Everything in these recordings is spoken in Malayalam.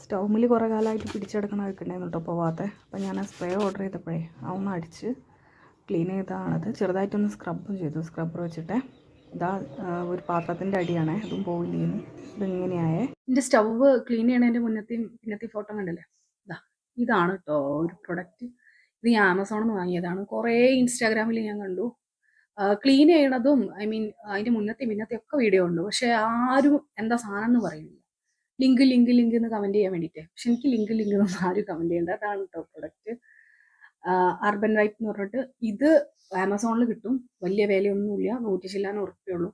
സ്റ്റൗമിൽ കുറേ കാലമായിട്ട് പിടിച്ചെടുക്കണ വെക്കണ്ടായിരുന്നു കേട്ടോ പോവാത്ത. അപ്പോൾ ഞാൻ ആ സ്പ്രേ ഓർഡർ ചെയ്തപ്പോഴേ അതൊന്ന് അടിച്ച് ക്ലീൻ ചെയ്തതാണത്. ചെറുതായിട്ടൊന്ന് സ്ക്രബും ചെയ്തു, സ്ക്രബ്ബർ വെച്ചിട്ട്. ഇതാ ഒരു പാത്രത്തിൻ്റെ അടിയാണേ, അതും പോയില്ലേനും. ഇതിങ്ങനെയായേ. എൻ്റെ സ്റ്റൗവ് ക്ലീൻ ചെയ്യണതിൻ്റെ പിന്നത്തെ ഫോട്ടോ കണ്ടല്ലേ, ഇതാണ് കേട്ടോ ഒരു പ്രൊഡക്റ്റ്. ഇത് ഞാൻ ആമസോണിൽ നിന്ന് വാങ്ങിയതാണ്. കുറേ ഇൻസ്റ്റാഗ്രാമിൽ ഞാൻ കണ്ടു ക്ലീൻ ചെയ്യണതും, ഐ മീൻ അതിൻ്റെ മുന്നത്തെ ഒക്കെ വീഡിയോ ഉണ്ട്. പക്ഷെ ആരും എന്താ സാധനം എന്ന് പറയുന്നില്ല. ലിങ്ക് എന്ന് കമൻറ്റ് ചെയ്യാൻ വേണ്ടിയിട്ട്. പക്ഷെ എനിക്ക് ലിങ്ക് എന്നൊന്നും ആരും കമൻറ്റ് ചെയ്യേണ്ട. അതാണ് കേട്ടോ പ്രൊഡക്റ്റ്. അർബൻ വൈപ്പ് എന്ന് പറഞ്ഞിട്ട്. ഇത് ആമസോണിൽ കിട്ടും, വലിയ വിലയൊന്നുമില്ല, 100 ഉറുപ്പിയുള്ളൂ.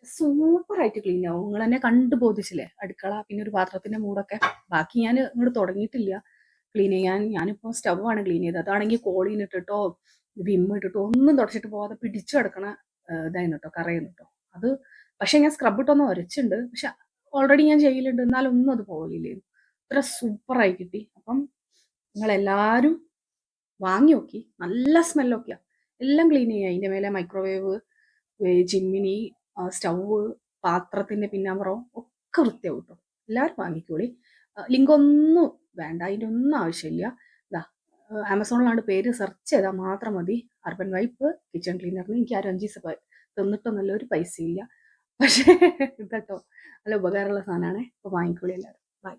സൂപ്പറായിട്ട് ക്ലീൻ ആവും. നിങ്ങൾ എന്നെ കണ്ടു ബോധിച്ചില്ലേ അടുക്കള, പിന്നെ ഒരു പാത്രത്തിന്റെ മൂടൊക്കെ. ബാക്കി ഞാൻ ഇങ്ങോട്ട് തുടങ്ങിയിട്ടില്ല ക്ലീൻ ചെയ്യാൻ. ഞാനിപ്പോൾ സ്റ്റവാണ് ക്ലീൻ ചെയ്തത്. അതാണെങ്കിൽ കോളീൻ ഇട്ടിട്ടോ വിമ്മ് ഇട്ടിട്ടോ ഒന്നും തുടച്ചിട്ട് പോകാതെ പിടിച്ചു കിടക്കണ ഇതായിരുന്നു കേട്ടോ, കറയുന്നു കേട്ടോ അത്. പക്ഷെ ഞാൻ സ്ക്രബ് ഇട്ടൊന്ന് ഉരച്ചുണ്ട്, പക്ഷെ ഓൾറെഡി ഞാൻ ചെയ്യലുണ്ട്, എന്നാലും ഒന്നും അത് പോകലില്ലായിരുന്നു. ഇത്ര സൂപ്പറായി കിട്ടി. അപ്പം നിങ്ങളെല്ലാവരും വാങ്ങി നോക്കി. നല്ല സ്മെല്ലൊക്കെയാണ്. എല്ലാം ക്ലീൻ ചെയ്യുക. അതിൻ്റെ മേലെ മൈക്രോവേവ്, ചിമ്മിനി, സ്റ്റൗവ്, പാത്രത്തിൻ്റെ പിന്നാമ്പുറം ഒക്കെ വൃത്തിയാവും കേട്ടോ. എല്ലാവരും വാങ്ങിക്കോളി. ലിങ്ക് ഒന്നും വേണ്ട, അതിൻ്റെ ഒന്നും ആവശ്യമില്ല. ഇതാ ആമസോണിലാണ്, പേര് സെർച്ച് ചെയ്താൽ മാത്രം മതി. അർബൻ വൈപ്പ് കിച്ചൺ ക്ലീനറിന്. എനിക്ക് ആരും 5 ദിവസം തന്നിട്ടൊന്നല്ല, ഒരു പൈസയില്ല. പക്ഷേ ഇതട്ടോ നല്ല ഉപകാരമുള്ള സാധനമാണ്. ഇപ്പോൾ വാങ്ങിക്കോളി എല്ലാവരും. ബൈ.